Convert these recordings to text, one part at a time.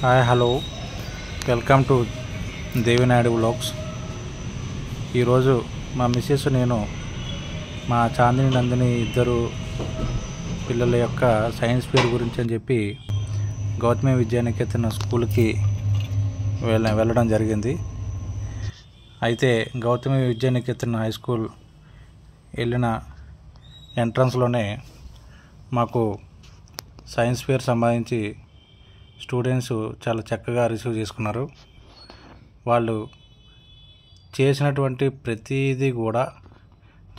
Hi hello welcome to Devinaidu vlogs. ఈరోజు మా missus నేను మా చాందిని నందిని ఇద్దరు పిల్లల యొక్క సైన్స్ ఫేర్ గురించి అని చెప్పి గౌతమి విద్యానికేతన్ స్కూల్కి వెళ్ళడం జరిగింది. అయితే గౌతమి విద్యానికేతన్ హై స్కూల్ వెళ్ళిన ఎంట్రన్స్లోనే మాకు సైన్స్ ఫేర్ సంబంధించి స్టూడెంట్స్ చాలా చక్కగా రిసీవ్ చేసుకున్నారు. వాళ్ళు చేసినటువంటి ప్రతిదీ కూడా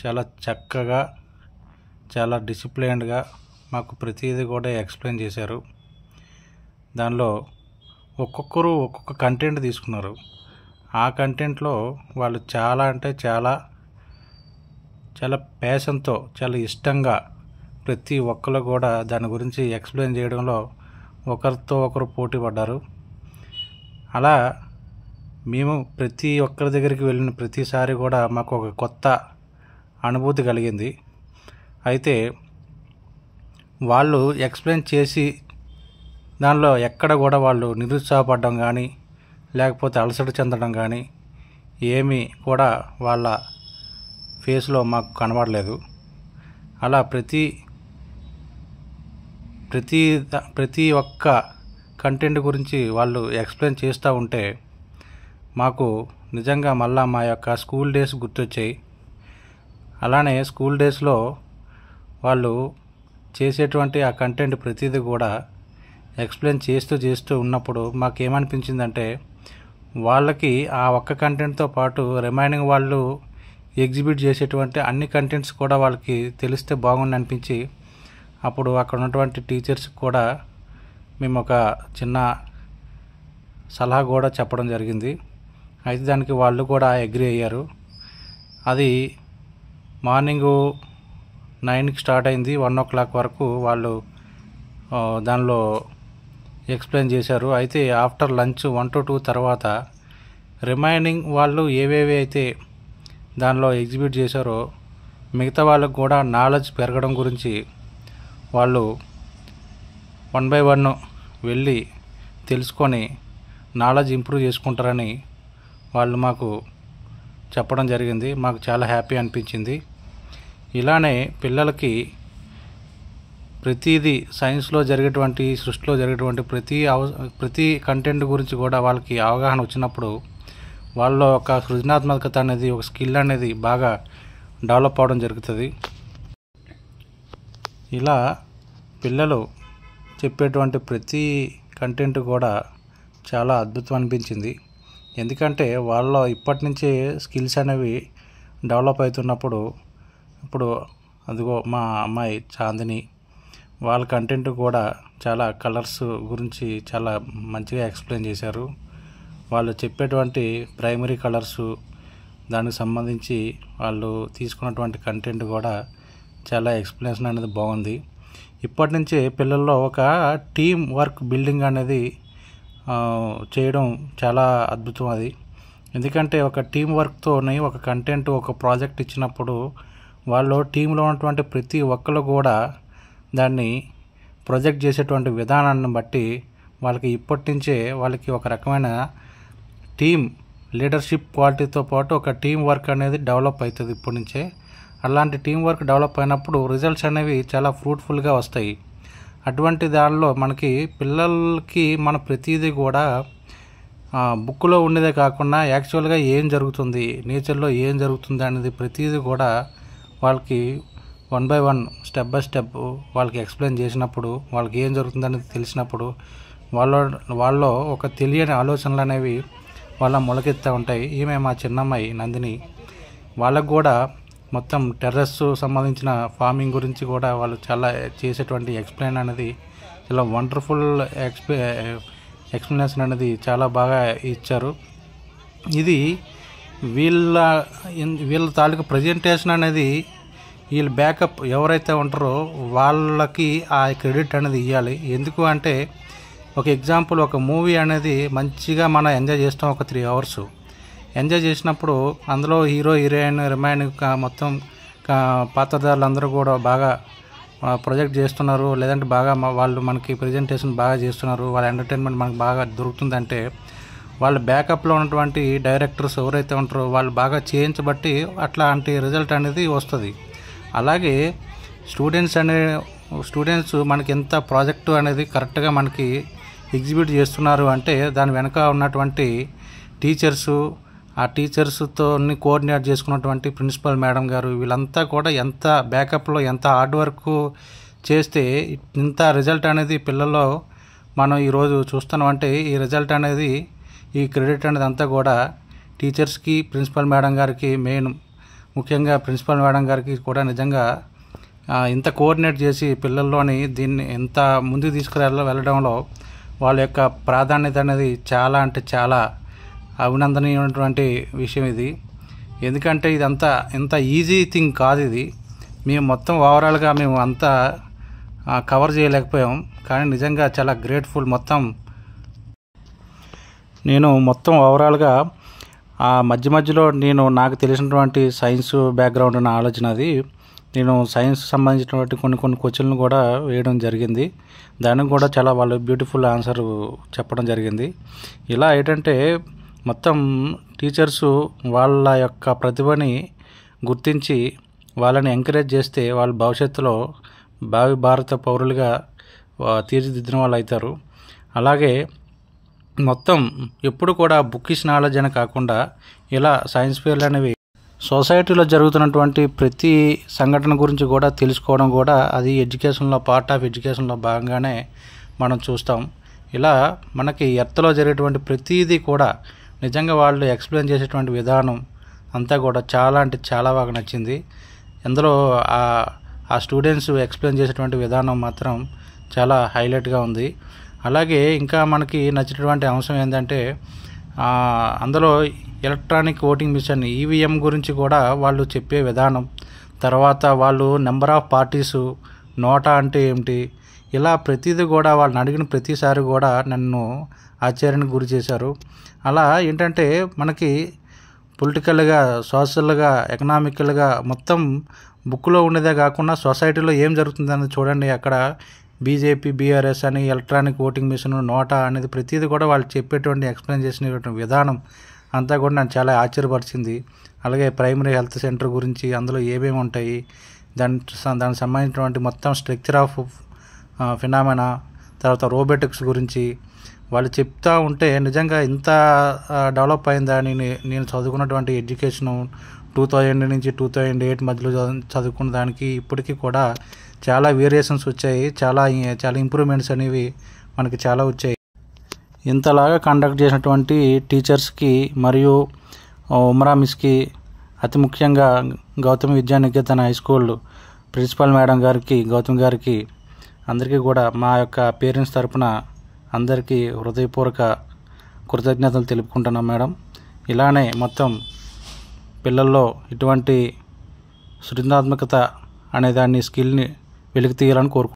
చాలా చక్కగా చాలా డిసిప్లైన్డ్గా మాకు ప్రతిదీ కూడా ఎక్స్ప్లెయిన్ చేశారు. దానిలో ఒక్కొక్కరు ఒక్కొక్క కంటెంట్ తీసుకున్నారు. ఆ కంటెంట్లో వాళ్ళు చాలా అంటే చాలా ప్యాషన్తో చాలా ఇష్టంగా ప్రతి ఒక్కరు కూడా దాని గురించి ఎక్స్ప్లెయిన్ చేయడంలో ఒకరితో ఒకరు పోటీ పడ్డారు. అలా మేము ప్రతి ఒక్కరి దగ్గరికి వెళ్ళిన ప్రతిసారి కూడా మాకు ఒక కొత్త అనుభూతి కలిగింది. అయితే వాళ్ళు ఎక్స్ప్లెయిన్ చేసి దానిలో ఎక్కడ కూడా వాళ్ళు నిరుత్సాహపడడం కానీ లేకపోతే అలసట చెందడం కానీ ఏమీ కూడా వాళ్ళ ఫేస్లో మాకు కనబడలేదు. అలా ప్రతి ఒక్క కంటెంట్ గురించి వాళ్ళు ఎక్స్ప్లెయిన్ చేస్తూ ఉంటే మాకు నిజంగా మళ్ళా మా యొక్క స్కూల్ డేస్ గుర్తొచ్చాయి. అలానే స్కూల్ డేస్లో వాళ్ళు చేసేటువంటి ఆ కంటెంట్ ప్రతిదీ కూడా ఎక్స్ప్లెయిన్ చేస్తూ ఉన్నప్పుడు మాకేమనిపించిందంటే వాళ్ళకి ఆ ఒక్క కంటెంట్తో పాటు రిమైనింగ్ వాళ్ళు ఎగ్జిబిట్ చేసేటువంటి అన్ని కంటెంట్స్ కూడా వాళ్ళకి తెలిస్తే బాగుంది అనిపించి అప్పుడు అక్కడ ఉన్నటువంటి టీచర్స్ కూడా మేము ఒక చిన్న సలహా కూడా చెప్పడం జరిగింది. అయితే దానికి వాళ్ళు కూడా అగ్రీ అయ్యారు. అది మార్నింగ్ 9కి స్టార్ట్ అయింది. 1 o'clock వరకు వాళ్ళు దానిలో ఎక్స్ప్లెయిన్ చేశారు. అయితే ఆఫ్టర్ లంచ్ 1 to 2 తర్వాత రిమైనింగ్ వాళ్ళు ఏవేవి అయితే దానిలో ఎగ్జిబిట్ చేశారో మిగతా వాళ్ళకు కూడా నాలెడ్జ్ పెరగడం గురించి వాళ్ళు 1 by 1 వెళ్ళి తెలుసుకొని నాలెడ్జ్ ఇంప్రూవ్ చేసుకుంటారని వాళ్ళు మాకు చెప్పడం జరిగింది. మాకు చాలా హ్యాపీ అనిపించింది. ఇలానే పిల్లలకి ప్రతిదీ సైన్స్లో జరిగేటువంటి సృష్టిలో జరిగేటువంటి ప్రతి కంటెంట్ గురించి కూడా వాళ్ళకి అవగాహన వచ్చినప్పుడు వాళ్ళలో ఒక సృజనాత్మకత అనేది ఒక స్కిల్ అనేది బాగా డెవలప్ అవడం జరుగుతుంది. ఇలా పిల్లలు చెప్పేటువంటి ప్రతి కంటెంట్ కూడా చాలా అద్భుతం అనిపించింది. ఎందుకంటే వాళ్ళలో ఇప్పటి నుంచే స్కిల్స్ అనేవి డెవలప్ అవుతున్నప్పుడు ఇప్పుడు అదిగో మా అమ్మాయి చాందిని వాళ్ళ కంటెంట్ కూడా చాలా కలర్స్ గురించి చాలా మంచిగా ఎక్స్ప్లెయిన్ చేశారు. వాళ్ళు చెప్పేటువంటి ప్రైమరీ కలర్సు దానికి సంబంధించి వాళ్ళు తీసుకున్నటువంటి కంటెంట్ కూడా చాలా ఎక్స్ప్లెనేషన్ అనేది బాగుంది. ఇప్పటి నుంచే పిల్లల్లో ఒక టీం వర్క్ బిల్డింగ్ అనేది చేయడం చాలా అద్భుతం అది. ఎందుకంటే ఒక టీం వర్క్తోని ఒక కంటెంట్ ఒక ప్రాజెక్ట్ ఇచ్చినప్పుడు వాళ్ళు టీంలో ఉన్నటువంటి ప్రతి ఒక్కరు కూడా దాన్ని ప్రొజెక్ట్ చేసేటువంటి విధానాన్ని బట్టి వాళ్ళకి ఇప్పటి నుంచే వాళ్ళకి ఒక రకమైన టీం లీడర్షిప్ క్వాలిటీతో పాటు ఒక టీం వర్క్ అనేది డెవలప్ అవుతుంది ఇప్పటి నుంచే. అలాంటి టీం వర్క్ డెవలప్ అయినప్పుడు రిజల్ట్స్ అనేవి చాలా ఫ్రూట్ఫుల్గా వస్తాయి. అటువంటి దానిలో మనకి పిల్లలకి మన ప్రతిదీ కూడా బుక్లో ఉండేదే కాకుండా యాక్చువల్గా ఏం జరుగుతుంది నేచర్లో ఏం జరుగుతుంది అనేది ప్రతిదీ కూడా వాళ్ళకి 1 by 1 స్టెప్ బై స్టెప్ వాళ్ళకి ఎక్స్ప్లెయిన్ చేసినప్పుడు వాళ్ళకి ఏం జరుగుతుంది అనేది తెలిసినప్పుడు వాళ్ళలో ఒక తెలియని ఆలోచనలు అనేవి వాళ్ళ మొలకెత్తా ఉంటాయి. ఈమె మా చిన్నమ్మాయి నందిని వాళ్ళకు కూడా మొత్తం టెర్రస్ సంబంధించిన ఫార్మింగ్ గురించి కూడా వాళ్ళు చాలా చేసేటువంటి ఎక్స్ప్లెయిన్ అనేది చాలా వండర్ఫుల్ ఎక్స్ప్లెనేషన్ అనేది చాలా బాగా ఇచ్చారు. ఇది వీళ్ళ తాలూకు ప్రజెంటేషన్ అనేది వీళ్ళ బ్యాకప్ ఎవరైతే ఉంటారో వాళ్ళకి ఆ క్రెడిట్ అనేది ఇవ్వాలి. ఎందుకు అంటే ఒక ఎగ్జాంపుల్ ఒక మూవీ అనేది మంచిగా మనం ఎంజాయ్ చేస్తాం. ఒక 3 hours ఎంజాయ్ చేసినప్పుడు అందులో హీరో హీరోయిన్ రిమైనింగ్ మొత్తం పాత్రధారులు అందరూ కూడా బాగా ప్రొజెక్ట్ చేస్తున్నారు, లేదంటే బాగా వాళ్ళు మనకి ప్రజెంటేషన్ బాగా చేస్తున్నారు, వాళ్ళ ఎంటర్టైన్మెంట్ మనకు బాగా దొరుకుతుందంటే వాళ్ళ బ్యాకప్లో ఉన్నటువంటి డైరెక్టర్స్ ఎవరైతే ఉంటారో వాళ్ళు బాగా చేయించబట్టి అట్లాంటి రిజల్ట్ అనేది వస్తుంది. అలాగే స్టూడెంట్స్ మనకి ఎంత ప్రాజెక్టు అనేది కరెక్ట్గా మనకి ఎగ్జిక్యూట్ చేస్తున్నారు అంటే దాని వెనక ఉన్నటువంటి టీచర్సు, ఆ టీచర్స్తో కోఆర్డినేట్ చేసుకున్నటువంటి ప్రిన్సిపల్ మేడం గారు, వీళ్ళంతా కూడా ఎంత బ్యాకప్లో ఎంత హార్డ్ వర్క్ చేస్తే ఇంత రిజల్ట్ అనేది పిల్లల్లో మనం ఈరోజు చూస్తున్నామంటే ఈ రిజల్ట్ అనేది, ఈ క్రెడిట్ అనేది అంతా కూడా టీచర్స్కి, ప్రిన్సిపల్ మేడం గారికి, ముఖ్యంగా ప్రిన్సిపల్ మేడం గారికి కూడా నిజంగా ఇంత కోఆర్డినేట్ చేసి పిల్లల్లోని దీన్ని ఎంత ముందుకు వెళ్ళడంలో వాళ్ళ యొక్క ప్రాధాన్యత అనేది చాలా అంటే చాలా అభినందనీయమైనటువంటి విషయం ఇది. ఎందుకంటే ఇదంతా ఇంత ఈజీ థింగ్ కాదు. ఇది మేము మొత్తం ఓవరాల్గా మేము అంతా కవర్ చేయలేకపోయాం, కానీ నిజంగా చాలా గ్రేట్ఫుల్. నేను మొత్తం ఓవరాల్గా మధ్యలో నాకు తెలిసినటువంటి సైన్స్ బ్యాక్గ్రౌండ్ ఉన్న ఆలోచన అది, నేను సైన్స్ సంబంధించినటువంటి కొన్ని క్వశ్చన్లు కూడా వేయడం జరిగింది. దానికి కూడా చాలా వాళ్ళు బ్యూటిఫుల్ ఆన్సర్ చెప్పడం జరిగింది. ఇలా ఏంటంటే మొత్తం టీచర్సు వాళ్ళ యొక్క ప్రతిభని గుర్తించి వాళ్ళని ఎంకరేజ్ చేస్తే వాళ్ళు భవిష్యత్తులో భావి భారత పౌరులుగా తీర్చిదిద్దిన వాళ్ళు అవుతారు. అలాగే మొత్తం ఎప్పుడు కూడా బుకిష్ నాలెడ్జ్ అని కాకుండా ఇలా సైన్స్ ఫేర్లు అనేవి సొసైటీలో జరుగుతున్నటువంటి ప్రతి సంఘటన గురించి కూడా తెలుసుకోవడం కూడా అది ఎడ్యుకేషన్లో పార్ట్ ఆఫ్ ఎడ్యుకేషన్లో భాగంగానే మనం చూస్తాం. ఇలా మనకి ఎర్త్లో జరిగేటువంటి ప్రతిదీ కూడా నిజంగా వాళ్ళు ఎక్స్ప్లెయిన్ చేసేటువంటి విధానం అంతా కూడా చాలా అంటే చాలా బాగా నచ్చింది. అందులో ఆ స్టూడెంట్స్ ఎక్స్ప్లెయిన్ చేసేటువంటి విధానం మాత్రం చాలా హైలైట్గా ఉంది. అలాగే ఇంకా మనకి నచ్చినటువంటి అంశం ఏంటంటే అందులో ఎలక్ట్రానిక్ ఓటింగ్ మిషన్ ఈవీఎం గురించి కూడా వాళ్ళు చెప్పే విధానం, తర్వాత వాళ్ళు నెంబర్ ఆఫ్ పార్టీసు, నోటా అంటే ఏమిటి, ఇలా ప్రతిదీ కూడా వాళ్ళని అడిగిన ప్రతిసారి కూడా నన్ను ఆశ్చర్యానికి గురి చేశారు. అలా ఏంటంటే మనకి పొలిటికల్గా, సోషల్గా, ఎకనామికల్గా మొత్తం బుక్లో ఉండేదే కాకుండా సొసైటీలో ఏం జరుగుతుందని చూడండి. అక్కడ బీజేపీ, బీఆర్ఎస్ అని, ఎలక్ట్రానిక్ ఓటింగ్ మిషన్, నోటా అనేది ప్రతిదీ కూడా వాళ్ళు చెప్పేటువంటి ఎక్స్ప్లెయిన్ చేసినటువంటి విధానం అంతా కూడా నన్ను చాలా ఆశ్చర్యపరిచింది. అలాగే ప్రైమరీ హెల్త్ సెంటర్ గురించి, అందులో ఏమేమి ఉంటాయి, దానికి సంబంధించినటువంటి మొత్తం స్ట్రక్చర్ ఆఫ్ ఫినామినా, తర్వాత రోబోటిక్స్ గురించి వాళ్ళు చెప్తా ఉంటే నిజంగా ఇంత డెవలప్ అయిందా అని నేను చదువుకున్నటువంటి ఎడ్యుకేషను 2000 నుంచి 2008 మధ్యలో చదువుకున్న దానికి ఇప్పటికీ కూడా చాలా వేరియేషన్స్ వచ్చాయి, చాలా ఇంప్రూవ్మెంట్స్ అనేవి మనకి చాలా వచ్చాయి. ఇంతలాగా కండక్ట్ చేసినటువంటి టీచర్స్కి మరియు ఉమరా మిస్కి, అతి ముఖ్యంగా Gautami Vidyaniketan high school principal madam గారికి, గౌతమ్ గారికి, అందరికీ కూడా మా యొక్క పేరెంట్స్ తరపున అందరికీ హృదయపూర్వక కృతజ్ఞతలు తెలుపుకుంటున్నాం మేడం. ఇలానే మొత్తం పిల్లల్లో ఇటువంటి సృజనాత్మకత అనే దాన్ని స్కిల్ని వెలికి తీయాలని కోరుకుంటున్నాను.